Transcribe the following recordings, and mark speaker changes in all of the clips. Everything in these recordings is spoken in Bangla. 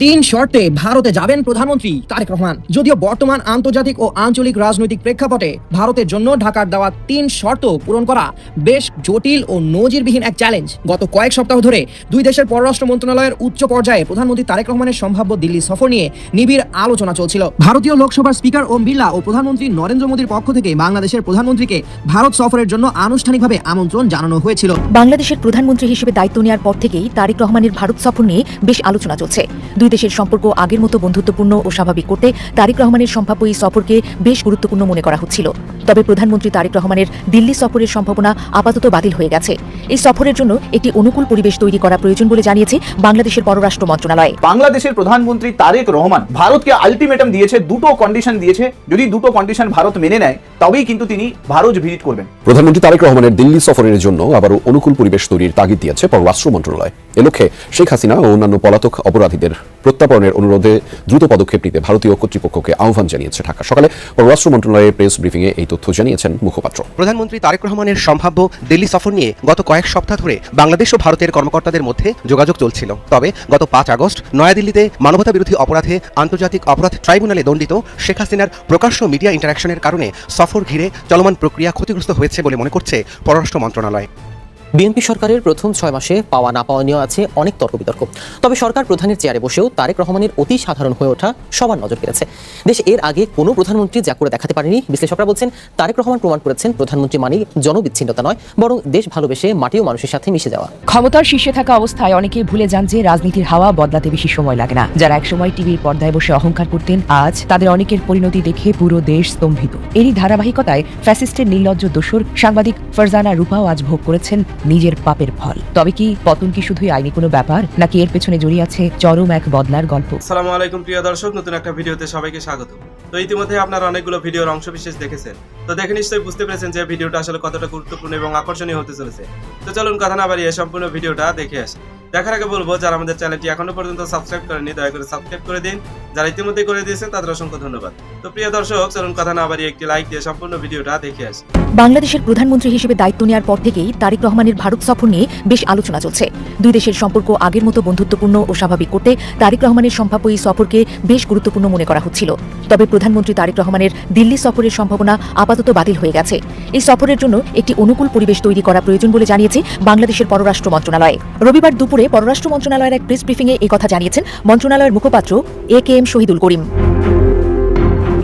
Speaker 1: তিন শর্তে ভারতে যাবেন প্রধানমন্ত্রী তারেক রহমান। যদিও বর্তমান আন্তর্জাতিক ও আঞ্চলিক রাজনৈতিক প্রেক্ষাপটে ভারতের জন্য ঢাকার দেওয়া তিন শর্ত পূরণ করা বেশ জটিল ও নজিরবিহীন এক চ্যালেঞ্জ। গত কয়েক সপ্তাহ ধরে দুই দেশের পররাষ্ট্র মন্ত্রণালয়ের উচ্চ পর্যায়ে প্রধানমন্ত্রী তারেক রহমানের সম্ভাব্য দিল্লি সফর নিয়ে নিবিড় আলোচনা চলছিল। ভারতীয় লোকসভার স্পিকার ওম বিড়লা ও প্রধানমন্ত্রী নরেন্দ্র মোদীর পক্ষ থেকে বাংলাদেশের প্রধানমন্ত্রীকে ভারত সফরের জন্য আনুষ্ঠানিকভাবে আমন্ত্রণ জানানো হয়েছিল।
Speaker 2: বাংলাদেশের প্রধানমন্ত্রী হিসেবে দায়িত্ব নেওয়ার পর থেকেই তারেক রহমানের ভারত সফর নিয়ে বেশ আলোচনা চলছে। দুই দেশের সম্পর্ক আগের মতো বন্ধুত্বপূর্ণ ও স্বাভাবিক করতে তারেক রহমানের সম্ভাব্য এই সফরকে বেশ গুরুত্বপূর্ণ মনে করা হচ্ছিল। তবে প্রধানমন্ত্রী তারেক রহমানের দিল্লি সফরের সম্ভাবনা আপাতত বাতিল হয়ে গেছে। এই সফরের জন্য একটি অনুকূল পরিবেশ তৈরি করা প্রয়োজন বলে জানিয়েছে বাংলাদেশের পররাষ্ট্র মন্ত্রণালয়।
Speaker 3: বাংলাদেশের প্রধানমন্ত্রী তারেক রহমান ভারতকে আলটিমেটাম দিয়েছে, দুটো কন্ডিশন দিয়েছে। যদি দুটো কন্ডিশন ভারত মেনে নেয় তবেই কিন্তু তিনি ভারত ভিজিট করবেন।
Speaker 4: প্রধানমন্ত্রী তারেক রহমানের দিল্লি সফরের জন্য আবারও অনুকূল পরিবেশ তৈরির তাগিদ দিয়েছে পররাষ্ট্র মন্ত্রণালয়। এ লক্ষ্যে শেখ হাসিনা ও অন্যান্য পলাতক অপরাধীদের প্রত্যাপনের অনুরোধে দ্রুত পদক্ষেপ নিতে ভারতীয় কর্তৃপক্ষকে আহ্বান জানিয়েছে ঢাকা। সকালে পররাষ্ট্র মন্ত্রণালয়ের প্রেস ব্রিফিংয়ে এই তথ্য জানিয়েছেন মুখপাত্র।
Speaker 5: প্রধানমন্ত্রী তারেক রহমানের সম্ভাব্য দিল্লি সফর নিয়ে গত কয়েক সপ্তাহ ধরে বাংলাদেশ ও ভারতের কর্মকর্তাদের মধ্যে যোগাযোগ চলছিল। তবে গত 5 আগস্ট নয়াদিল্লিতে মানবতা বিরোধী অপরাধে আন্তর্জাতিক অপরাধ ট্রাইব্যুনালে দণ্ডিত শেখ হাসিনার প্রকাশ্য মিডিয়া ইন্টারাকশনের কারণে সফর ঘিরে চলমান প্রক্রিয়া ক্ষতিগ্রস্ত হয়েছে বলে মনে করছে পররাষ্ট্র মন্ত্রণালয়।
Speaker 6: বিএনপি সরকারের প্রথম 6 মাসে পাওয়া না পাওয়া নিয়ে আছে অনেক তর্ক বিতর্ক। তবে সরকার প্রধানের চেয়ারে বসেও তারেক রহমানের অতি সাধারণ হয়ে ওঠা সবার নজর কেড়েছে। দেশ এর আগে কোনো প্রধানমন্ত্রী যা করে দেখাতে পারেনি। বিশ্লেষকরা বলছেন তারেক রহমান প্রমাণ করেছেন প্রধানমন্ত্রী মানেই জনবিচ্ছিন্নতা নয়, বরং দেশ ভালোবেসে মাটি ও মানুষের সাথে মিশে যাওয়া।
Speaker 2: ক্ষমতার শীর্ষে থাকা অবস্থায় অনেকে ভুলে যান যে রাজনীতির হাওয়া বদলাতে বেশি সময় লাগে না। যারা একসময় টিভির পর্দায় বসে অহংকার করতেন, আজ তাদের অনেকের পরিণতি দেখে পুরো দেশ স্তম্ভিত। এরই ধারাবাহিকতায় ফ্যাসিস্টের নির্লজ্জ দোসর সাংবাদিক ফারজানা রূপাও আজ ভোগ করেছেন নিজের পাপের ফল। তবে কি পতন কি শুধুই আইনি কোনো ব্যাপার, নাকি এর পেছনে জড়িয়ে আছে চরম এক বদলার গল্প?
Speaker 7: আসসালামু আলাইকুম প্রিয় দর্শক, নতুন একটা ভিডিওতে সবাইকে স্বাগত। তো ইতিমধ্যে আপনারা অনেকগুলো ভিডিওর অংশবিশেষ দেখেছেন, তো দেখে নিশ্চয়ই বুঝতে পেরেছেন যে ভিডিওটা আসলে কতটা গুরুত্বপূর্ণ এবং আকর্ষণীয় হতে চলেছে। তো চলুন কথা না বাড়িয়ে সম্পূর্ণ ভিডিওটা দেখে আসি। দেখার আগে বলবো, যারা আমাদের চ্যানেলটি এখনো পর্যন্ত সাবস্ক্রাইব করেননি দয়া করে সাবস্ক্রাইব করে দিন। যারা ইতিমধ্যে করে দিয়েছেন তাদের অসংখ্য ধন্যবাদ। তো প্রিয় দর্শক, চলুন কথা না বাড়িয়ে একটি লাইক দিয়ে সম্পূর্ণ ভিডিওটা দেখে আসি।
Speaker 2: বাংলাদেশের প্রধানমন্ত্রী হিসেবে দায়িত্ব নেওয়ার পর থেকেই তারেক রহমানের ভারত সফর নিয়ে বেশ আলোচনা চলছে। দুই দেশের সম্পর্ক আগের মতো বন্ধুত্বপূর্ণ ও স্বাভাবিক করতে তারেক রহমানের সম্ভাব্য এই সফরকে বেশ গুরুত্বপূর্ণ মনে করা হচ্ছিল। তবে প্রধানমন্ত্রী তারেক রহমানের দিল্লি সফরের সম্ভাবনা আপাতত বাতিল হয়ে গেছে। এই সফরের জন্য একটি অনুকূল পরিবেশ তৈরি করা প্রয়োজন বলে জানিয়েছে বাংলাদেশের পররাষ্ট্র মন্ত্রণালয়। রবিবার দুপুরে পররাষ্ট্র মন্ত্রণালয়ের এক প্রেস ব্রিফিংয়ে এই কথা জানিয়েছেন মন্ত্রণালয়ের মুখপাত্র AKM শহীদুল করিম।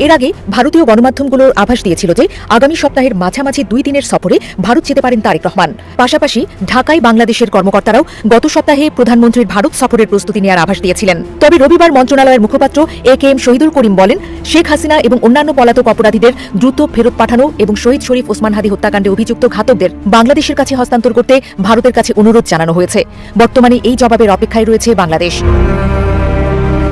Speaker 2: এর আগে ভারতীয় গণমাধ্যমগুলোর আভাস দিয়েছিল যে আগামী সপ্তাহের মাঝামাঝি 2 দিনের সফরে ভারত যেতে পারেন তারেক রহমান। পাশাপাশি ঢাকায় বাংলাদেশের কর্মকর্তারাও গত সপ্তাহে প্রধানমন্ত্রীর ভারত সফরের প্রস্তুতি নেওয়ার আভাস দিয়েছিলেন। তবে রবিবার মন্ত্রণালয়ের মুখপাত্র AKM শহীদুল করিম বলেন, শেখ হাসিনা এবং অন্যান্য পলাতক অপরাধীদের দ্রুত ফেরত পাঠানো এবং শহীদ শরীফ ওসমান হাদি হত্যাকাণ্ডে অভিযুক্ত ঘাতকদের বাংলাদেশের কাছে হস্তান্তর করতে ভারতের কাছে অনুরোধ জানানো হয়েছে। বর্তমানে এই জবাবের অপেক্ষায় রয়েছে বাংলাদেশ।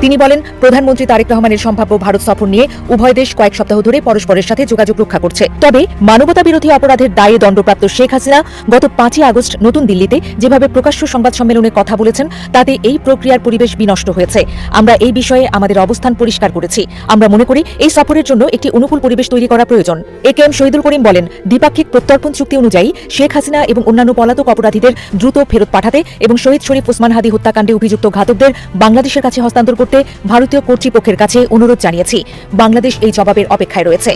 Speaker 2: তিনি বলেন, প্রধানমন্ত্রী তারেক রহমানের সম্ভাব্য ভারত সফর নিয়ে উভয় দেশ কয়েক সপ্তাহ ধরে পরস্পরের সাথে যোগাযোগ রক্ষা করছে। তবে মানবতা বিরোধী অপরাধের দায়ে দণ্ডপ্রাপ্ত শেখ হাসিনা গত 5 আগস্ট নতুন দিল্লিতে যেভাবে প্রকাশ্য সংবাদ সম্মেলনে কথা বলেছেন, তাতে এই প্রক্রিয়ার পরিবেশ বিনষ্ট হয়েছে। আমরা এই বিষয়ে আমাদের অবস্থান পরিষ্কার করেছি। আমরা মনে করি এই সফরের জন্য একটি অনুকূল পরিবেশ তৈরি করা প্রয়োজন। AKM শহীদুল করিম বলেন, দ্বিপাক্ষিক প্রত্যর্পণ চুক্তি অনুযায়ী শেখ হাসিনা এবং অন্যান্য পলাতক অপরাধীদের দ্রুত ফেরত পাঠাতে এবং শহীদ শরীফ ওসমান হাদি হত্যাকাণ্ডে অভিযুক্ত ঘাতকদের বাংলাদেশের কাছে হস্তান্তর করতে ভারতীয় কর্তৃপক্ষের কাছে অনুরোধ জানিয়েছি। বাংলাদেশ এই জবাবের অপেক্ষায় রয়েছে।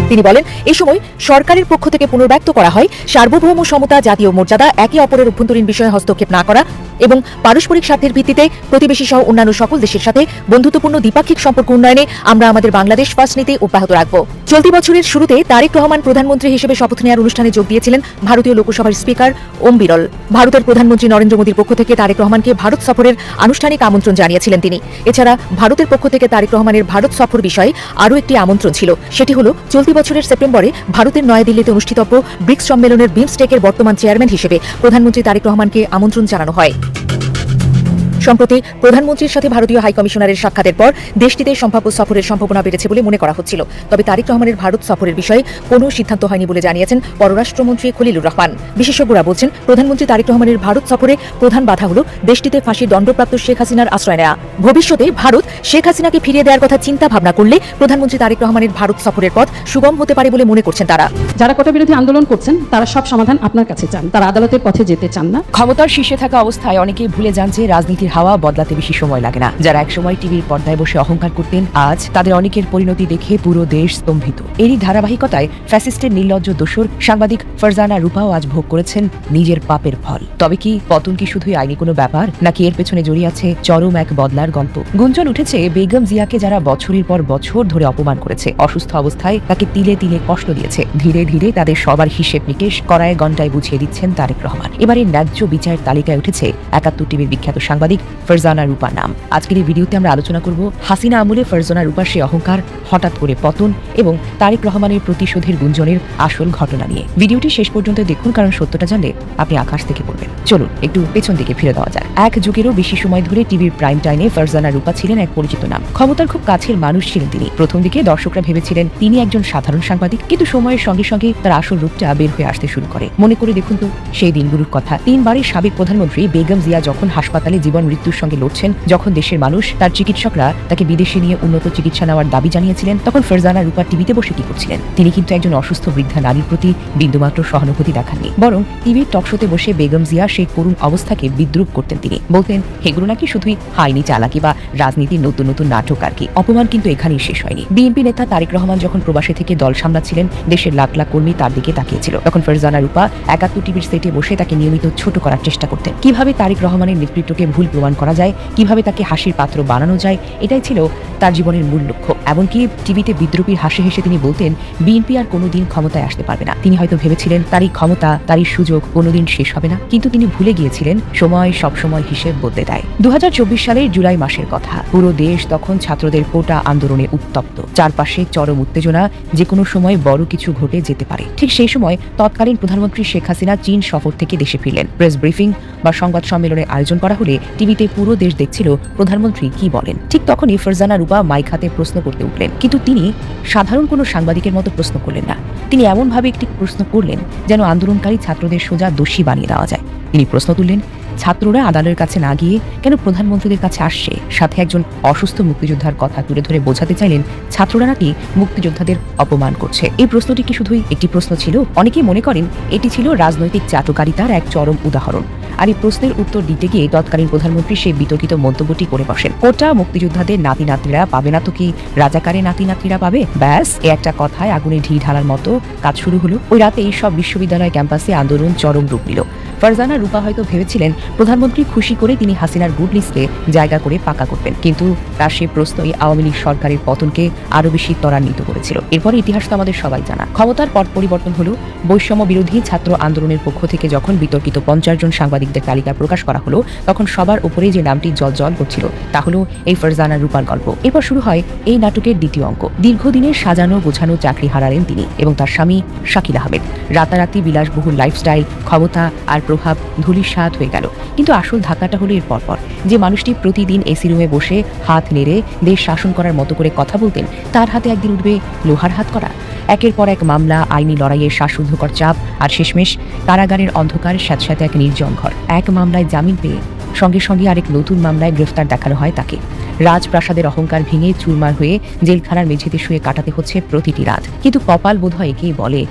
Speaker 2: তিনি বলেন, এই সময় সরকারের পক্ষ থেকে পুনর্ব্যক্ত করা হয় সার্বভৌম সমতা, জাতীয় মর্যাদা, একে অপরের অভ্যন্তরীণ বিষয়ে হস্তক্ষেপ না করা এবং পারস্পরিক স্বার্থের ভিত্তিতে প্রতিবেশী সহ অন্যান্য সকল দেশের সাথে বন্ধুত্বপূর্ণ দ্বিপাক্ষিক সম্পর্ক উন্নয়নে আমরা আমাদের বাংলাদেশ ফার্স্ট নীতি অব্যাহত রাখব। চলতি বছরের শুরুতে তারেক রহমান প্রধানমন্ত্রী হিসেবে শপথ নেওয়ার অনুষ্ঠানে যোগ দিয়েছিলেন ভারতীয় লোকসভার স্পিকার ওম বিড়ল। ভারতের প্রধানমন্ত্রী নরেন্দ্র মোদীর পক্ষ থেকে তারেক রহমানকে ভারত সফরের আনুষ্ঠানিক আমন্ত্রণ জানিয়েছিলেন তিনি। এছাড়া ভারতের পক্ষ থেকে তারেক রহমানের ভারত সফর বিষয়ে আরও একটি আমন্ত্রণ ছিল। সেটি হল চলতি বছরের সেপ্টেম্বরে ভারতের নয়াদিল্লিতে অনুষ্ঠিতব্য ব্রিক্স সম্মেলনের বিমস্টেকের বর্তমান চেয়ারম্যান হিসেবে প্রধানমন্ত্রী তারেক রহমানকে আমন্ত্রণ জানানো হয়। সম্প্রতি প্রধানমন্ত্রীর সাথে ভারতীয় হাইকমিশনারের সাক্ষাতের পর দেশটিতে সম্ভাব্য সফরের সম্ভাবনা বেড়েছে বলে মনে করা হচ্ছিল। তবে তারেক রহমানের ভারত সফরের বিষয়ে কোনো সিদ্ধান্ত হয়নি বলে জানিয়েছেন পররাষ্ট্রমন্ত্রী খলিলুর রহমান। বিশেষজ্ঞরা বলছেন, প্রধানমন্ত্রী তারেক রহমানের ভারত সফরে প্রধান বাধা হল দেশটিতে ফাঁসির দণ্ডপ্রাপ্ত শেখ হাসিনার আশ্রয় নেওয়া। ভবিষ্যতে ভারত শেখ হাসিনাকে ফিরিয়ে দেওয়ার কথা চিন্তা ভাবনা করলে প্রধানমন্ত্রী তারেক রহমানের ভারত সফরের পথ সুগম হতে পারে বলে মনে করছেন তারা।
Speaker 8: যারা কোটা বিরোধী আন্দোলন করছেন তারা সব সমাধান আপনার কাছে চান, তারা আদালতের পথে যেতে চান না।
Speaker 2: ক্ষমতার শীর্ষে থাকা অবস্থায় অনেকে ভুলে যান যে রাজনীতির হাওয়া বদলাতে বেশি সময় লাগে না। যারা একসময় টিভির পর্দায় বসে অহংকার করতেন, আজ তাদের অনেকের পরিণতি দেখে পুরো দেশ স্তম্ভিত। এরই ধারাবাহিকতায় ফ্যাসিস্টের নির্লজ্জ দোসর সাংবাদিক ফারজানা রূপাও আজ ভোগ করেছেন নিজের পাপের ফল। তবে কি পতন কি শুধুই আইনি কোনো ব্যাপার, নাকি এর পেছনে জড়িয়ে আছে চরম এক বদলার গল্প? গুঞ্জন উঠেছে বেগম জিয়াকে যারা বছরের পর বছর ধরে অপমান করেছে, অসুস্থ অবস্থায় তাকে তিলে তিলে কষ্ট দিয়েছে, ধীরে ধীরে তাদের সবার হিসেব নিকেশ করায় ঘন্টায় বুঝিয়ে দিচ্ছেন তারেক রহমান। এবারে ন্যায্য বিচারের তালিকায় উঠেছে ৭১ টিভির বিখ্যাত সাংবাদিক ফারজানা রূপার নাম। আজকের এই ভিডিওতে আমরা আলোচনা করব হাসিনা আমলে ফারজানা রূপার সে অহংকার, হঠাৎ করে পতন এবং তারেক রহমানের প্রতিশোধের গুঞ্জনের আসল ঘটনা নিয়ে। ভিডিওটি শেষ পর্যন্ত দেখুন, কারণ সত্যটা জানলে আপনি আকাশ থেকে পড়বেন। চলুন একটু পেছন দিকে ফিরে দেওয়া যাক। এক যুগেরও বেশি সময় ধরে টিভির প্রাইম টাইমে ফারজানা রূপা ছিলেন এক পরিচিত নাম। ক্ষমতার খুব কাছের মানুষ ছিলেন তিনি। প্রথম দিকে দর্শকরা ভেবেছিলেন তিনি একজন সাধারণ সাংবাদিক, কিন্তু সময়ের সঙ্গে সঙ্গে তার আসল রূপটা বের হয়ে আসতে শুরু করে। মনে করে দেখুন তো সেই দিনগুলোর কথা। ৩ বারের সাবেক প্রধানমন্ত্রী বেগম জিয়া যখন হাসপাতালে জীবন মৃত্যুর সঙ্গে লড়ছেন, যখন দেশের মানুষ, তার চিকিৎসকরা তাকে বিদেশে নিয়ে উন্নত চিকিৎসা নেওয়ার দাবি জানিয়েছিলেন, তখন ফারজানা রূপা টিভিতে বসে কি করছিলেন? তিনি কিন্তু একজন অসুস্থ বৃদ্ধা নারীর প্রতি বিন্দুমাত্র সহানুভূতি দেখাননি, বরং টিভির টকশোতে বসে বেগম জিয়া সেই করুণ অবস্থাকে বিদ্রুপ করতেন। তিনি বলতেন এগুলো নাকি শুধুই আইনি চালাকি বা রাজনীতির নতুন নতুন নাটক আর কি। অপমান কিন্তু এখানেই শেষ হয়নি। বিএনপি নেতা তারেক রহমান যখন প্রবাসী থেকে দল সামলাচ্ছিলেন, দেশের লাখ লাখ কর্মী তার দিকে তাকিয়েছিল, তখন ফারজানা রূপা ৭১ টিভির সেটে বসে তাকে নিয়মিত ছোট করার চেষ্টা করতেন। কিভাবে তারেক রহমানের নেতৃত্বকে ভুল প্রমাণ করা যায়, কিভাবে তাকে হাসির পাত্র বানানো যায়, এটাই ছিল তার জীবনের মূল লক্ষ্য। এমনকি টিভিতে বিদ্রোপীর হাসি হেসে তিনি বলতেন বিএনপি আর কোনোদিন ক্ষমতায় আসতে পারবে না। তিনি হয়তো ভেবেছিলেন তারই ক্ষমতা, তারই সুযোগ কোনোদিন শেষ হবে না, কিন্তু তিনি ভুলে গিয়েছিলেন সময় সবসময় হিসেব বদলে দেয়। ২০২৪ সালের জুলাই মাসের কথা। পুরো দেশ তখন ছাত্রদের কোটা আন্দোলনে উত্তপ্ত, চারপাশে চরম উত্তেজনা, যে কোনো সময় বড় কিছু ঘটে যেতে পারে। ঠিক সেই সময় তৎকালীন প্রধানমন্ত্রী শেখ হাসিনা চীন সফর থেকে দেশে ফিরলেন। প্রেস ব্রিফিং বা সংবাদ সম্মেলনের আয়োজন করা হলে টিভিতে পুরো দেশ দেখছিল প্রধানমন্ত্রী কি বলেন। ঠিক তখনই ফারজানা রূপা মাইক হাতে প্রশ্ন করতে উঠলেন, কিন্তু তিনি সাধারণ কোনো সাংবাদিকের মতো প্রশ্ন করলেন না। তিনি এমনভাবে একটি প্রশ্ন করলেন যেন আন্দোলনকারী ছাত্রদের সোজা দোষী বানিয়ে দেওয়া যায়। তিনি প্রশ্ন তুললেন, ছাত্ররা আদালতের কাছে না গিয়ে কেন প্রধানমন্ত্রীদের কাছে আসছে? সাথে একজন অসুস্থ মুক্তিযোদ্ধার কথা তুলে ধরে বোঝাতে চাইলেন ছাত্ররা নাকি মুক্তিযোদ্ধাদের অপমান করছে। এই প্রশ্নটি কি শুধুই একটি প্রশ্ন ছিল? অনেকেই মনে করেন এটি ছিল রাজনৈতিক চাটুকারিতার এক চরম উদাহরণ। আর এই প্রশ্নের উত্তর দিতে গিয়ে তৎকালীন প্রধানমন্ত্রী সেই বিতর্কিত মন্তব্যটি করে বসেন, কোটা মুক্তিযোদ্ধাদের নাতি নাতনিরা পাবে না তো কি রাজাকারের নাতি নাতনিরা পাবে? ব্যাস, এ একটা কথায় আগুনে ঢি ঢালার মতো কাজ শুরু হলো। ওই রাতে এই সব বিশ্ববিদ্যালয় ক্যাম্পাসে আন্দোলন চরম রূপ নিল। ফারজানা রূপা হয়তো ভেবেছিলেন প্রধানমন্ত্রী খুশি করে তিনি হাসিনার গুড লিস্টে জায়গা করে পাকা করবেন, কিন্তু তার সেই প্রশ্নই আওয়ামী লীগ সরকারের পতনকে আরো বেশি ত্বরান্বিত করেছিল। এরপরে ইতিহাস তো আমাদের সবাই জানা। ক্ষমতার পট পরিবর্তন হলো। বৈষম্য বিরোধী ছাত্র আন্দোলনের পক্ষ থেকে যখন বিতর্কিত ৫০ জন সাংবাদিকদের তালিকা প্রকাশ করা হলো, তখন সবার উপরে যে নামটি জল করছিল তা হলো এই ফারজানা রূপার গল্প। এরপর শুরু হয় এই নাটকের দ্বিতীয় অঙ্ক। দীর্ঘদিনের সাজানো গোছানো চাকরি হারালেন তিনি এবং তার স্বামী শাকিল আহমেদ। রাতারাতি বিলাসবহুল লাইফস্টাইল, ক্ষমতা আর প্রভাব ধূলিসাৎ হয়ে গেল। কিন্তু আসল ধাক্কাটা হলো এর পরপর। যে মানুষটি প্রতিদিন এসি রুমে বসে হাত নেড়ে দেশ শাসন করার মতো করে কথা বলতেন, তার হাতে একদিন উঠবে লোহার হাত করা। একের পর এক মামলা, আইনি লড়াইয়ের শ্বাসরুদ্ধকর চাপ, আর শেষমেশ কারাগারের অন্ধকার, স্যাঁতস্যাঁতে এক নির্জন ঘর। এক মামলায় জামিন পেয়ে সঙ্গে সঙ্গে আরেক নতুন মামলায় গ্রেফতার দেখানো হয় তাকে। রাজপ্রাসাদের অহংকার ভেঙে চুরমার হয়ে জেলখানার মেঝেতে শুয়ে কাটাতে হচ্ছে প্রতিটি রাত। কিন্তু কপাল বোধহয় একেই বলে।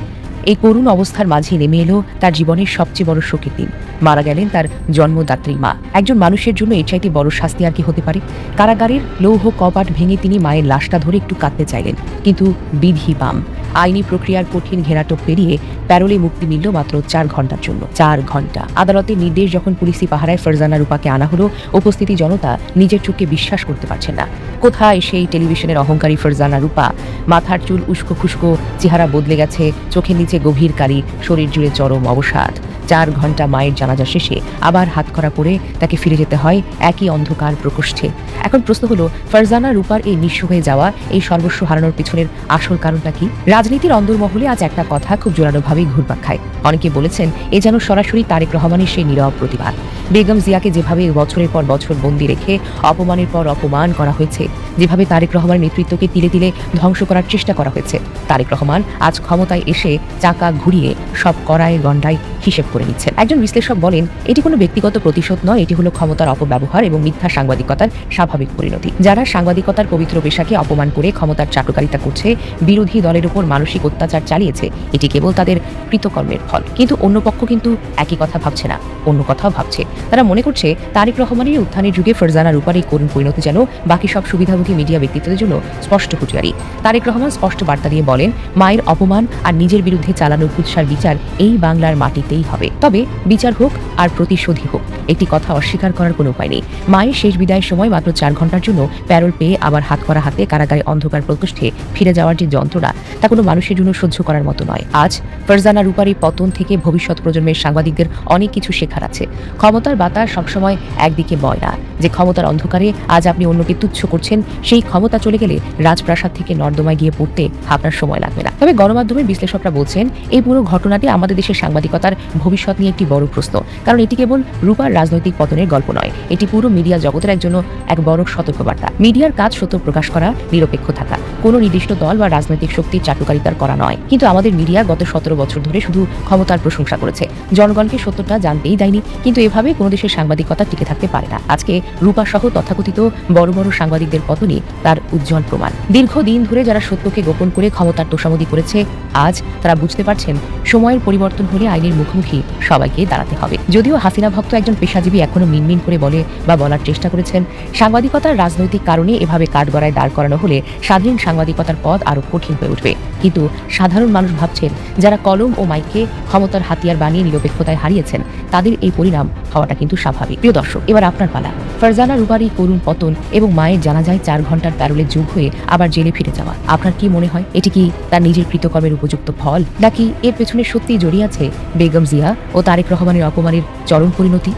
Speaker 2: এই করুণ অবস্থার মাঝে নেমে এলো তার জীবনের সবচেয়ে বড় শোকের দিন। মারা গেলেন তার জন্মদাত্রী মা। একজন মানুষের জন্য এর চাইতে বড় শাস্তি আর কি হতে পারে? কারাগারের লৌহ কপাট ভেঙে তিনি মায়ের লাশটা ধরে একটু কাঁদতে চাইলেন, কিন্তু বিধি বাম। আইনি প্রক্রিয়ার কঠিন ঘেরাটোপ পেরিয়ে প্যারোলে মুক্তি মিলল মাত্র ৪ ঘন্টার জন্য। ৪ ঘন্টা। আদালতের নির্দেশ যখন পুলিশি পাহারায় ফারজানা রূপাকে আনা হলো, উপস্থিতি জনতা নিজের চোখকে বিশ্বাস করতে পারছেন না। কোথায় সেই টেলিভিশনের অহংকারী ফারজানা রূপা? মাথার চুল উস্কো খুস্কো, চেহারা বদলে গেছে, চোখের নিচে গভীর কালি, শরীর জুড়ে চরম অবসাদ। ৪ ঘন্টা মায়ের জানাজা শেষে আবার হাতকড়া পরে তাকে ফিরে যেতে হয় একই অন্ধকার প্রকোষ্ঠে। এখন প্রশ্ন হলো, ফারজানা রূপার এই নিঃস্ব হয়ে যাওয়া, এই সর্বস্ব হারানোর পিছনের আসল কারণটা কি? রাজনীতির অন্দরমহলে আজ একটা কথা খুব জোরালোভাবেই ঘুরপাক খায়। অনেকে বলেছেন এ যেন সরাসরি তারেক রহমানের সেই নীরব প্রতিবাদ। বেগম জিয়াকে যেভাবে বছরের পর বছর বন্দি রেখে অপমানের পর অপমান করা হয়েছে, যেভাবে তারেক রহমানের নেতৃত্বকে তিলে তিলে ধ্বংস করার চেষ্টা করা হয়েছে, তারেক রহমান আজ ক্ষমতায় এসে চাকা ঘুরিয়ে সব কড়ায় গন্ডায় হিসেব করে নিচ্ছেন। একজন বিশ্লেষক বলেন, এটি কোনো ব্যক্তিগত প্রতিশোধ নয়, এটি হলো ক্ষমতার অপব্যবহার এবং মিথ্যা সাংবাদিকতার স্বাভাবিক পরিণতি। যারা সাংবাদিকতার পবিত্র পেশাকে অপমান করে ক্ষমতার চাটুকারিতা করছে, বিরোধী দলের উপর মানসিক অত্যাচার চালিয়েছে, এটি কেবল তাদের কৃতকর্মের ফল। কিন্তু অন্য পক্ষ কিন্তু একই কথা ভাবছে না, অন্য কথাও ভাবছে। তারা মনে করছে তারেক রহমানের উত্থানের যুগে ফারজানা রূপার এই করুণ পরিণতি যেন বাকি সব সুবিধাভোগী মিডিয়া ব্যক্তিত্বদের জন্য স্পষ্ট হুঁশিয়ারি। তারেক রহমান স্পষ্ট বার্তা দিয়ে বলেন, মায়ের অপমান আর নিজের বিরুদ্ধে চালানো কুৎসার বিচার এই বাংলার মাটিতেই হবে। তবে বিচার হোক আর প্রতিশোধী হোক, একটি কথা অস্বীকার করার কোনো উপায় নেই। মায়ের শেষ বিদায়ের সময় মাত্র 4 ঘন্টার জন্য প্যারোল পেয়ে আবার হাত করা হাতে কারাগারে অন্ধকার প্রকোষ্ঠে ফিরে যাওয়ার যে যন্ত্রণা, তা কোনো মানুষের জন্য সহ্য করার মতো নয়। আজ ফারজানা রূপার এই পতন থেকে ভবিষ্যৎ প্রজন্মের সাংবাদিকদের অনেক কিছু শেখার আছে। ক্ষমতার বাতাস সবসময় একদিকে বয় না। যে ক্ষমতার অন্ধকারে আজ আপনি অন্যকে তুচ্ছ করছেন, সেই ক্ষমতা চলে গেলে রাজপ্রাসাদ থেকে নর্দমায় গিয়ে পড়তে আপনার সময় লাগবে না। তবে গণমাধ্যমের বিশ্লেষকরা বলছেন, এই পুরো ঘটনাটি আমাদের দেশের সাংবাদিকতার ভবিষ্যৎ নিয়ে একটি বড় প্রশ্ন। কারণ এটি কেবল রূপার রাজনৈতিক পতনের গল্প নয়, এটি পুরো মিডিয়া জগতের জন্য এক বড় সতর্কবার্তা। মিডিয়ার কাজ সত্য প্রকাশ করা, নিরপেক্ষ থাকা, কোনো নির্দিষ্ট দল বা রাজনৈতিক শক্তির চাটুকারিতার করা নয়। কিন্তু আমাদের মিডিয়া গত 17 বছর ধরে শুধু ক্ষমতার প্রশংসা করেছে, জনগণকে সত্যটা জানতেই দেয়নি। কিন্তু এভাবে কোনো দেশের সাংবাদিকতা টিকে থাকতে পারে না। আজকে রূপা সহ তথাকথিত বড় বড় সাংবাদিকদের পতনই তার উজ্জ্বল প্রমাণ। দীর্ঘদিন ধরে যারা সত্যকে গোপন করে ক্ষমতার তোষামোদি করেছে, আজ তারা বুঝতে পারছেন সময়ের পরিবর্তন হলে আইনের মুখোমুখি সবাইকে দাঁড়াতে হবে। যদিও হাসিনা ভক্ত একজন পেশাজীবী এখনো মিনমিন করে বলে বা বলার চেষ্টা করেছেন, সাংবাদিকতার রাজনৈতিক কারণে এভাবে কাঠগড়ায় দাঁড় করানো হলে স্বাধীন সাংবাদিকতার পথ আরো কঠিন হয়ে উঠবে। কিন্তু সাধারণ মানুষ ভাবছেন, যারা কলম ও মাইককে ক্ষমতার হাতিয়ার বানিয়ে নিরপেক্ষতায় হারিয়েছেন, তাদের এই পরিণাম হওয়াটা কিন্তু স্বাভাবিক। প্রিয় দর্শক, এবার আপনার পালা। ফারজানা রূপার এই করুণ পতন এবং মায়ের জানাজায় 4 ঘন্টার প্যারোলের যুগ হয়ে আবার জেলে ফিরে যাওয়া, আপনার কি মনে হয় এটি কি তার নিজের কৃতকর্মের উপযুক্ত ফল, নাকি এর পেছনে সত্যিই জড়িয়ে আছে বেগম জিয়া ও তারেক রহমানের অপমানের চরম পরিণতি?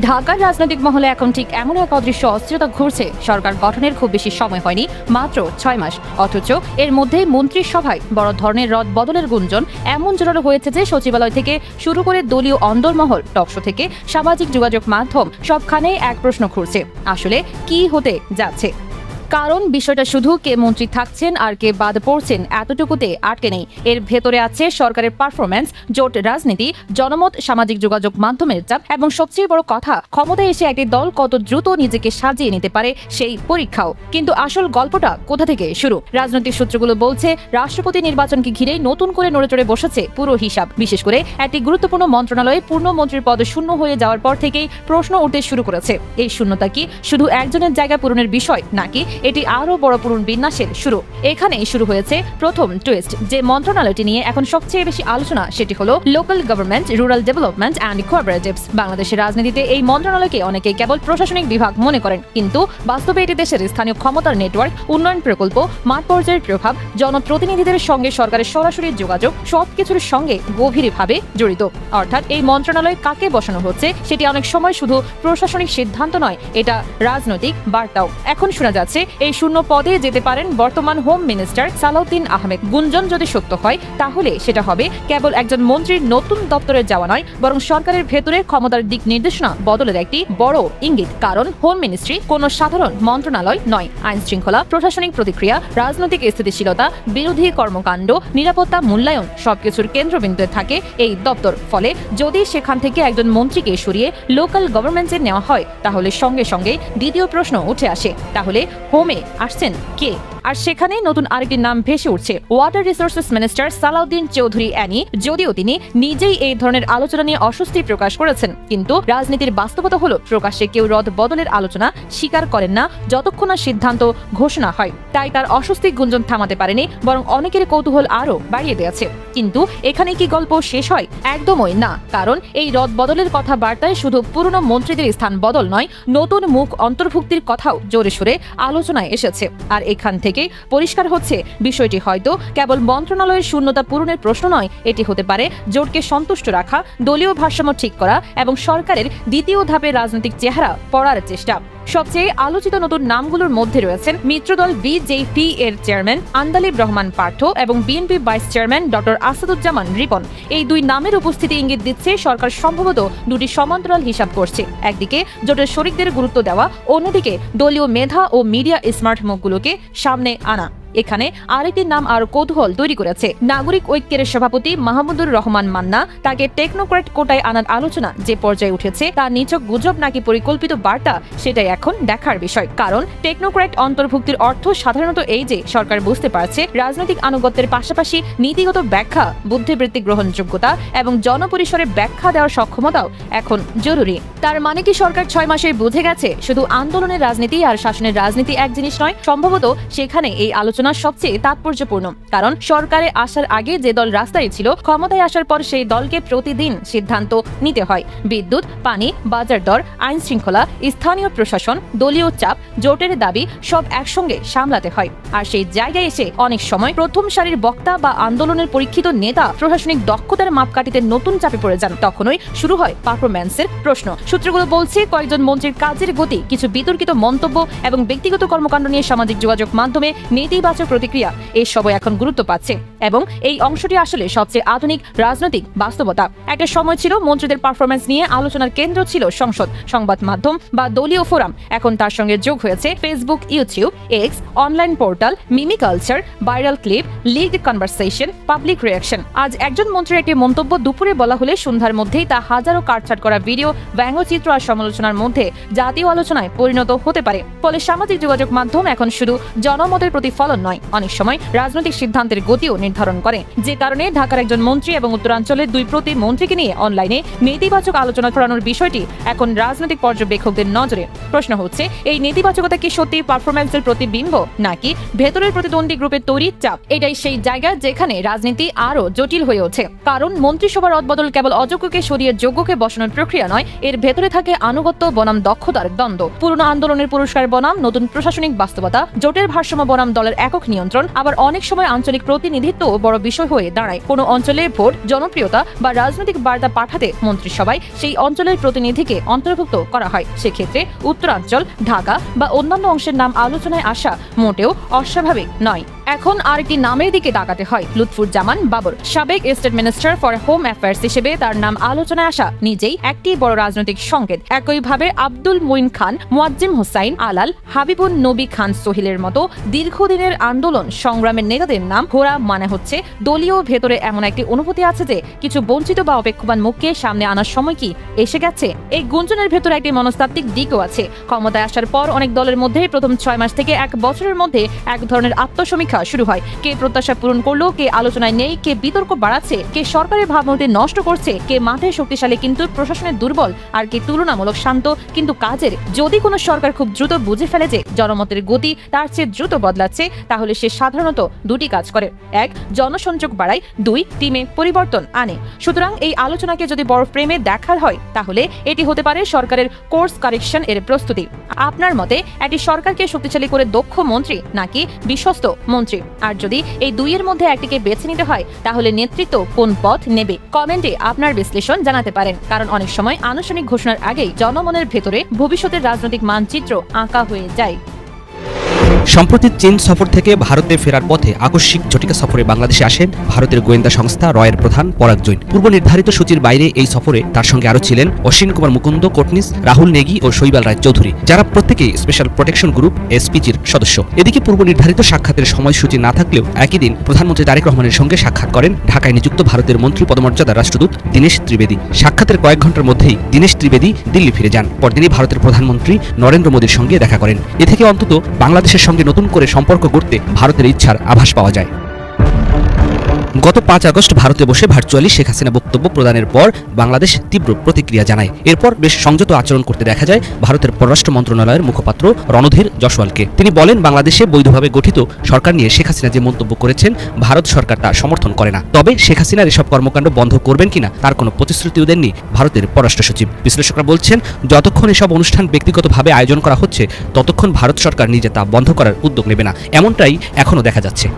Speaker 8: ঢাকার রাজনৈতিক মহলে এখন ঠিক এমন এক অদৃশ্য অস্থিরতা ঘুরছে। সরকার গঠনের খুব বেশি সময় হয়নি, মাত্র 6 মাস। অথচ এর মধ্যেই মন্ত্রিসভায় বড় ধরনের রদ বদলের গুঞ্জন এমন জোরালো হয়েছে যে সচিবালয় থেকে শুরু করে দলীয় অন্দরমহল, টকশো থেকে সামাজিক যোগাযোগ মাধ্যম, সবখানেই এক প্রশ্ন ঘুরছে, আসলে কি হতে যাচ্ছে। কারণ বিষয়টা শুধু কে মন্ত্রী থাকছেন আর কে বাদ পড়ছেন এতটুকুতে আটকে নেই। এর ভেতরে আছে সরকারের পারফরম্যান্স, জোট রাজনীতি, জনমত, সামাজিক যোগাযোগ মাধ্যমের চাপ এবং সবচেয়ে বড় কথা, ক্ষমতায় এসে একটি দল কত দ্রুত নিজেকে সাজিয়ে নিতে পারে সেই পরীক্ষাও। কিন্তু আসল গল্পটা কোথা থেকে শুরু? রাজনৈতিক সূত্রগুলো বলছে, রাষ্ট্রপতি নির্বাচনকে ঘিরে নতুন করে নড়েচড়ে বসেছে পুরো হিসাব। বিশেষ করে একটি গুরুত্বপূর্ণ মন্ত্রণালয়ে পূর্ণ মন্ত্রীর পদ শূন্য হয়ে যাওয়ার পর থেকেই প্রশ্ন উঠতে শুরু করেছে, এই শূন্যতা কি শুধু একজনের জায়গা পূরণের বিষয়, নাকি এটি আরো বড় পুরন বিন্যাসের শুরু? এখানেই শুরু হয়েছে প্রথম টুইস্ট। যে মন্ত্রণালয়টি নিয়ে এখন সবচেয়ে বেশি আলোচনা, সেটি হলো local government, rural development and cooperatives. বাংলাদেশের রাজনীতিতে এই মন্ত্রণালয়কে অনেকে কেবল প্রশাসনিক বিভাগ মনে করেন, কিন্তু বাস্তবে এটি দেশের স্থানীয় ক্ষমতার নেটওয়ার্ক, উন্নয়ন প্রকল্প, মাঠ পর্যায়ের প্রভাব, জনপ্রতিনিধিদের সঙ্গে সরকারের সরাসরি যোগাযোগ, সবকিছুর সঙ্গে গভীরভাবে জড়িত। অর্থাৎ এই মন্ত্রণালয় কাকে বসানো হচ্ছে সেটি অনেক সময় শুধু প্রশাসনিক সিদ্ধান্ত নয়, এটা রাজনৈতিক বার্তাও। এখন শোনা যাচ্ছে এই শূন্য পদে যেতে পারেন বর্তমান হোম মিনিস্টার সালাউদ্দিন আহমেদ। গুঞ্জন যদি সত্য হয়, তাহলে সেটা হবে কেবল একজন মন্ত্রীর নতুন দপ্তরে যাওয়া নয়, বরং সরকারের ভেতরে ক্ষমতার দিক নির্দেশনা বদলের একটি বড় ইঙ্গিত। কারণ হোম মিনিস্ট্রি কোনো সাধারণ মন্ত্রণালয় নয়। আইন শৃঙ্খলা, প্রশাসনিক প্রতিক্রিয়া, রাজনৈতিক স্থিতিশীলতা, বিরোধী কর্মকাণ্ড, নিরাপত্তা, মূল্যায়ন সবকিছুর কেন্দ্রবিন্দুতে থাকে এই দপ্তর। ফলে যদি সেখান থেকে একজন মন্ত্রীকে সরিয়ে লোকাল গভর্নমেন্টে নেওয়া হয়, তাহলে সঙ্গে সঙ্গে দ্বিতীয় প্রশ্ন উঠে আসে, তাহলে হোমে আসছেন কে? আর সেখানেই নতুন আরেকটি নাম ভেসে উঠছে, water resources minister Salahuddin Chowdhury Anee. যদিও তিনি নিজেই এই ধরনের আলোচনা নিয়ে অস্বস্তি প্রকাশ করেছেন, কিন্তু রাজনীতির বাস্তবতা হলো প্রকাশ্যে কেউ রদ বদলের আলোচনা স্বীকার করেন না যতক্ষণ না সিদ্ধান্ত ঘোষণা হয়। তাই তার অস্বস্তি গুঞ্জন থামাতে পারেনি, বরং অনেকের কৌতূহল আরো বাড়িয়ে দিয়েছে। কিন্তু এখানে কি গল্প শেষ হয়? একদমই না। কারণ এই রদ বদলের কথা বার্তায় শুধু পুরনো মন্ত্রীদের স্থান বদল নয়, নতুন মুখ অন্তর্ভুক্তির কথাও জোরে সোরে আলোচনায় এসেছে। আর এখান থেকে পরিষ্কার হচ্ছে, বিষয়টি হয়তো কেবল মন্ত্রণালয়ের শূন্যতা পূরণের প্রশ্ন নয়, এটি হতে পারে জোটকে সন্তুষ্ট রাখা, দলীয় ভারসাম্য ঠিক করা এবং সরকারের দ্বিতীয় ধাপের রাজনৈতিক চেহারা পড়ার চেষ্টা। সবচেয়ে আলোচিত নতুন নামগুলোর মধ্যে রয়েছেন মিত্রদল বিজেপি এর চেয়ারম্যান আন্দালিব রহমান পার্থ এবং BNP vice chairman doctor Asaduzzaman Ripon. এই দুই নামের উপস্থিতি ইঙ্গিত দিচ্ছে সরকার সম্ভবত দুটি সমান্তরাল হিসাব করছে, একদিকে জোটের শরিকদের গুরুত্ব দেওয়া, অন্যদিকে দলীয় মেধা ও মিডিয়া স্মার্ট মুখগুলোকে সামনে আনা। এখানে আরেকটি নাম আর কৌতূহল তৈরি করেছে। নাগরিক ঐক্যের সভাপতি মাহমুদুর রহমান মান্না তাকে টেকনোক্র্যাট কোটায় আনার আলোচনা যে পর্যায়ে উঠেছে তা নিছক গুজব নাকি পরিকল্পিত বার্তা, সেটাই এখন দেখার বিষয়। কারণ টেকনোক্র্যাট অন্তর্ভুক্তির অর্থ সাধারণত এই যে সরকার বুঝতে পারছে রাজনৈতিক আনুগত্যের পাশাপাশি নীতিগত ব্যাখ্যা, বুদ্ধিবৃত্তিক গ্রহণযোগ্যতা এবং জনপরিসরে ব্যাখ্যা দেওয়ার সক্ষমতাও এখন জরুরি। তার মানে কি সরকার 6 মাসে বুঝে গেছে শুধু আন্দোলনের রাজনীতি আর শাসনের রাজনীতি এক জিনিস নয়? সম্ভবত সেখানে এই আলোচনা সবচেয়ে তাৎপর্যপূর্ণ। কারণ সরকারে আসার আগে যে দল রাস্তায় ছিল, ক্ষমতায় আসার পর সেই দলকে প্রতিদিন সিদ্ধান্ত নিতে হয়। বিদ্যুৎ, পানি, বাজার দর, আইন শৃঙ্খলা, স্থানীয় প্রশাসন, দলীয় চাপ, জোটের দাবি সব একসঙ্গে সামলাতে হয়। আর সেই জায়গায় এসে অনেক সময় প্রথম সারির বক্তা বা আন্দোলনের পরীক্ষিত নেতা প্রশাসনিক দক্ষতার মাপকাঠিতে নতুন চাপে পড়ে যান। তখনই শুরু হয় পারফরম্যান্সের প্রশ্ন। সূত্রগুলো বলছে কয়েকজন মন্ত্রীর কাজের গতি, কিছু বিতর্কিত মন্তব্য এবং ব্যক্তিগত কর্মকাণ্ড নিয়ে সামাজিক যোগাযোগ মাধ্যমে নেতিবাচক প্রতিক্রিয়া এসবই এখন গুরুত্ব পাচ্ছে। এবং এই অংশটি আসলে সবচেয়ে আধুনিক রাজনৈতিক বাস্তবতা। একটা সময় ছিল মন্ত্রীদের পারফরম্যান্স নিয়ে আলোচনার কেন্দ্র ছিল সংসদ, সংবাদ মাধ্যম বা দলীয় ফোরাম। এখন তার সঙ্গে যোগ হয়েছে Facebook, YouTube, X, online portal, meme culture, viral clip, leaked conversation, public reaction. আজ একজন মন্ত্রীর একটি মন্তব্য দুপুরে বলা হলে সন্ধ্যার মধ্যেই তা হাজারো কাটছাট করা ভিডিও, ব্যঙ্গচিত্র আর সমালোচনার মধ্যে জাতীয় আলোচনায় পরিণত হতে পারে। ফলে সামাজিক যোগাযোগ মাধ্যম এখন শুধু জনমতের প্রতিফলন নয়, অনেক সময় রাজনৈতিক সিদ্ধান্তের গতিও নির্ধারণ করে। যে কারণে ঢাকার একজন মন্ত্রী এবং উত্তরাঞ্চলের 2 প্রতিমন্ত্রীকে নিয়ে অনলাইনে নেতিবাচক আলোচনা ছড়ানোর বিষয়টি এখন রাজনৈতিক পর্যবেক্ষকদের নজরে। প্রশ্ন হচ্ছে, এই নেতিবাচকতা কি সত্যি পারফরম্যান্সের প্রতিবিম্ব নাকি ভেতরের প্রতিদ্বন্দ্বী গ্রুপের তৈরি চাপ? এটাই সেই জায়গা যেখানে রাজনীতি আরো জটিল হয়ে ওঠে। কারণ মন্ত্রিসভার রদবদল কেবল অযোগ্যকে সরিয়ে যোগ্যকে বসানোর প্রক্রিয়া নয়, এর ভেতরে থাকে আনুগত্য বনাম দক্ষতার দ্বন্দ্ব, পুরনো আন্দোলনের পুরস্কার বনাম নতুন প্রশাসনিক বাস্তবতা, জোটের ভারসাম্য বনাম দলের একক নিয়ন্ত্রণ। আবার অনেক সময় আঞ্চলিক প্রতিনিধিত্ব বড় বিষয় হয়ে দাঁড়ায়। কোনো অঞ্চলে ভোট, জনপ্রিয়তা বা রাজনৈতিক বার্তা পাঠাতে মন্ত্রিসভায় সেই অঞ্চলের প্রতিনিধিকে অন্তর্ভুক্ত করা হয়। সেক্ষেত্রে উত্তরাঞ্চল, ঢাকা বা অন্যান্য অংশের নাম আলোচনায় আসা মোটেও অস্বাভাবিক নয়। এখন আরেকটি নামের দিকে তাকাতে হয়, লুৎফুজ্জামান বাবর। সাবেক state minister for home affairs হিসেবে তার নাম আলোচনায় আসা নিজেই একটি বড় রাজনৈতিক সংকেত। একইভাবে আব্দুল মুইন খান, মুয়াজ্জিম হোসাইন আলাল, হাবিবুন নবী খান সোহিলের মতো দীর্ঘদিনের আন্দোলন সংগ্রামের নেতাদের নাম ঘোরা মানে হচ্ছে দলীয় ভেতরে এমন একটি অনুভূতি আছে যে কিছু বঞ্চিত বা অপেক্ষমান মুখকে সামনে আনার সময় কি এসে গেছে। এই গুঞ্জনের ভেতরে একটি মনস্তাত্ত্বিক দিকও আছে। ক্ষমতায় আসার পর অনেক দলের মধ্যে প্রথম 6 মাস থেকে 1 বছরের মধ্যে এক ধরনের আত্মসমীক্ষা শুরু হয়। কে প্রত্যাশা পূরণ করলো, কে আলোচনায় নেই, কে বিতর্ক বাড়াচ্ছে, কে সরকারের ভাবমূর্তি নষ্ট করছে, কে মাঠে শক্তিশালী কিন্তু প্রশাসনের দুর্বল, আর কে তুলনামূলক শান্ত কিন্তু কাজের। যদি কোনো সরকার খুব দ্রুত বুঝে ফেলে যে জনমতের গতি তার চেয়ে দ্রুত বদলাচ্ছে, তাহলে সে সাধারণত 2টি কাজ করে। 1, জনসংযোগ বাড়ায়, 2, টিমে পরিবর্তন আনে। সুতরাং এই আলোচনাকে যদি বড় ফ্রেমে দেখার হয় তাহলে এটি হতে পারে সরকারের কোর্স কারেকশন এর প্রস্তুতি। আপনার মতে এটি সরকারকে শক্তিশালী করে দক্ষ মন্ত্রী নাকি বিশ্বস্ত মন্ত্রী? আর যদি এই 2-এর মধ্যে একটিকে বেছে নিতে হয় তাহলে নেতৃত্ব কোন পথ নেবে? কমেন্টে আপনার বিশ্লেষণ জানাতে পারেন, কারণ অনেক সময় আনুষ্ঠানিক ঘোষণার আগেই জনমনের ভেতরে ভবিষ্যতের রাজনৈতিক মানচিত্র আঁকা হয়ে যায়।
Speaker 5: সম্প্রতি চীন সফর থেকে ভারতে ফেরার পথে আকস্মিক ঝটিকা সফরে বাংলাদেশে আসেন ভারতের গোয়েন্দা সংস্থা রয়ের প্রধান পরাগ জৈন। পূর্ব নির্ধারিত সূচির বাইরে এই সফরে তার সঙ্গে আরও ছিলেন অশ্বিন কুমার মুকুন্দ কোটনিস, রাহুল নেগি ও শৈবাল রায় চৌধুরী, যারা প্রত্যেকেই স্পেশাল প্রোটেকশন গ্রুপ এসপিজির সদস্য। এদিকে পূর্ব নির্ধারিত সাক্ষাতের সময়সূচি না থাকলেও একই দিন প্রধানমন্ত্রী তারেক রহমানের সঙ্গে সাক্ষাৎ করেন ঢাকায় নিযুক্ত ভারতের মন্ত্রী পদমর্যাদার রাষ্ট্রদূত দীনেশ ত্রিবেদী। সাক্ষাতের কয়েক ঘন্টার মধ্যেই দীনেশ ত্রিবেদী দিল্লি ফিরে যান। পরদিনই ভারতের প্রধানমন্ত্রী নরেন্দ্র মোদীর সঙ্গে দেখা করেন। এ থেকে অন্তত বাংলাদেশের সঙ্গে নতুন করে সম্পর্ক গড়তে ভারতের ইচ্ছার আভাস পাওয়া যায়। গত 5 আগস্ট ভারতে বসে ভার্চুয়ালি শেখ হাসিনা বক্তব্য প্রদানের পর বাংলাদেশ তীব্র প্রতিক্রিয়া জানায়। এরপর বেশ সংযত আচরণ করতে দেখা যায় ভারতের পররাষ্ট্র মন্ত্রণালয়ের মুখপাত্র রণধীর জয়সওয়ালকে। তিনি বলেন, বাংলাদেশে বৈধভাবে গঠিত সরকার নিয়ে শেখ হাসিনা যে মন্তব্য করেছেন ভারত সরকার তা সমর্থন করে না। তবে শেখ হাসিনার এসব কর্মকাণ্ড বন্ধ করবেন কিনা তার কোনো প্রতিশ্রুতিও দেননি ভারতের পররাষ্ট্র সচিব। বিশ্লেষকরা বলছেন, যতক্ষণ এসব অনুষ্ঠান ব্যক্তিগতভাবে আয়োজন করা হচ্ছে ততক্ষণ ভারত সরকার নিজে তা বন্ধ করার উদ্যোগ নেবে না, এমনটাই এখনও দেখা যাচ্ছে।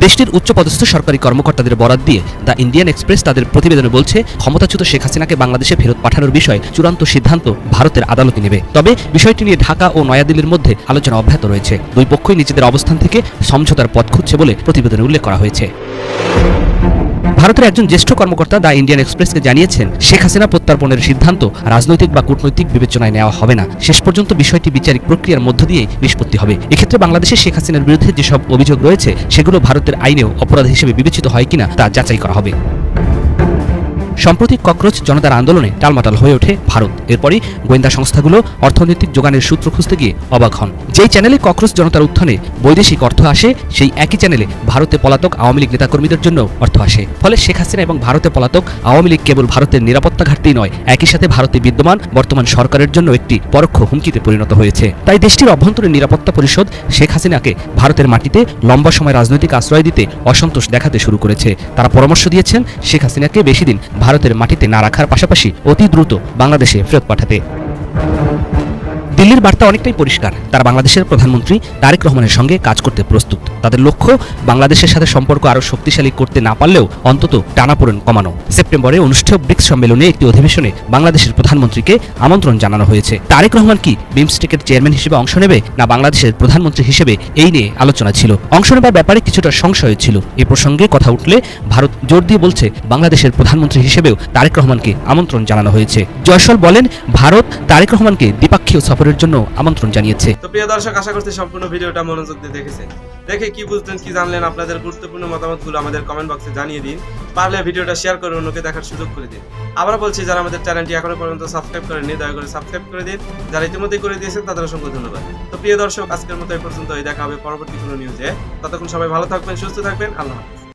Speaker 5: দেশটির উচ্চপদস্থ সরকারি কর্মকর্তাদের বরাত দিয়ে দ্য ইন্ডিয়ান এক্সপ্রেস তাদের প্রতিবেদনে বলছে, ক্ষমতাচ্যুত শেখ হাসিনাকে বাংলাদেশে ফেরত পাঠানোর বিষয়ে চূড়ান্ত সিদ্ধান্ত ভারতের আদালতে নেবে। তবে বিষয়টি নিয়ে ঢাকা ও নয়াদিল্লির মধ্যে আলোচনা অব্যাহত রয়েছে। 2 পক্ষই নিজেদের অবস্থান থেকে সমঝোতার পথ খুঁজছে বলে প্রতিবেদনে উল্লেখ করা হয়েছে।
Speaker 9: ভারতের একজন জ্যেষ্ঠ কর্মকর্তা দ্য ইন্ডিয়ান এক্সপ্রেসকে জানিয়েছেন, শেখ হাসিনা প্রত্যার্পণের সিদ্ধান্ত রাজনৈতিক বা কূটনৈতিক বিবেচনায় নেওয়া হবে না। শেষ পর্যন্ত বিষয়টি বিচারিক প্রক্রিয়ার মধ্য দিয়ে নিষ্পত্তি হবে। এক্ষেত্রে বাংলাদেশে শেখ হাসিনার বিরুদ্ধে যেসব অভিযোগ রয়েছে সেগুলো ভারতের আইনেও অপরাধ হিসেবে বিবেচিত হয় কিনা তা যাচাই করা হবে। সাম্প্রতিক ককরোচ জনতার আন্দোলনে টালমাটাল হয়ে ওঠে ভারত। এরপরই গোয়েন্দা সংস্থাগুলো অর্থনৈতিক যোগানের সূত্র খুঁজতে গিয়ে অবাক হন। যেই চ্যানেলে ককরোচ জনতার উত্থানে বৈদেশিক অর্থ আসে, সেই একই চ্যানেলে ভারতে পলাতক আওয়ামী লীগ নেতাকর্মীদের জন্য অর্থ আসে। ফলে শেখ হাসিনা এবং ভারতে পলাতক আওয়ামী লীগ কেবল ভারতের নিরাপত্তা ঘাটতি নয়, একই সাথে ভারতে বিদ্যমান বর্তমান সরকারের জন্য একটি পরোক্ষ হুমকিতে পরিণত হয়েছে। তাই দেশটির অভ্যন্তরীণ নিরাপত্তা পরিষদ শেখ হাসিনাকে ভারতের মাটিতে লম্বা সময় রাজনৈতিক আশ্রয় দিতে অসন্তোষ দেখাতে শুরু করেছে। তারা পরামর্শ দিয়েছেন শেখ হাসিনাকে বেশি দিন ভারতের মাটিতে না রাখার পাশাপাশি অতি দ্রুত বাংলাদেশে ফেরত পাঠাতে। দিল্লির বার্তা অনেকটাই পরিষ্কার, তারা বাংলাদেশের প্রধানমন্ত্রী তারেক রহমানের সঙ্গে কাজ করতে প্রস্তুত। তাদের লক্ষ্য বাংলাদেশের সাথে সম্পর্ক আরও শক্তিশালী করতে না পারলেও অন্তত টানাপোড়েন কমানো। সেপ্টেম্বরে অনুষ্ঠেয় ব্রিক্স সম্মেলনে একটি অধিবেশনে বাংলাদেশের প্রধানমন্ত্রীকে আমন্ত্রণ জানানো হয়েছে। তারেক রহমান কি বিমস্টেকের চেয়ারম্যান হিসেবে অংশ নেবে না বাংলাদেশের প্রধানমন্ত্রী হিসেবে, এই নিয়ে আলোচনা ছিল। অংশ নেবার ব্যাপারে কিছুটা সংশয় ছিল। এ প্রসঙ্গে কথা উঠলে ভারত জোর দিয়ে বলছে বাংলাদেশের প্রধানমন্ত্রী হিসেবেও তারেক রহমানকে আমন্ত্রণ জানানো হয়েছে। জয়সওয়াল বলেন, ভারত তারেক রহমানকে দ্বিপাক্ষীয় সফরের জন্য আমন্ত্রণ জানিয়েছে।
Speaker 7: তো প্রিয় দর্শক, আশা করছি সম্পূর্ণ ভিডিওটা মনোযোগ দিয়ে দেখেছেন। দেখে কি বুঝলেন, কি জানলেন, আপনাদের গুরুত্বপূর্ণ মতামতগুলো আমাদের কমেন্ট বক্সে জানিয়ে দিন। পারলে ভিডিওটা শেয়ার করে অন্যকে দেখার সুযোগ করে দিন। আবার বলছি, যারা আমাদের চ্যানেলটি এখনো পর্যন্ত সাবস্ক্রাইব করেননি, দয়া করে সাবস্ক্রাইব করে দিন। যারা ইতিমধ্যে করে দিয়েছেন তাদের অসংখ্য ধন্যবাদ। তো প্রিয় দর্শক, আজকের মতো এই পর্যন্তই। দেখা হবে পরবর্তী কোনো নিউজে। ততক্ষণ সবাই ভালো থাকবেন, সুস্থ থাকবেন। আল্লাহ হাফেজ।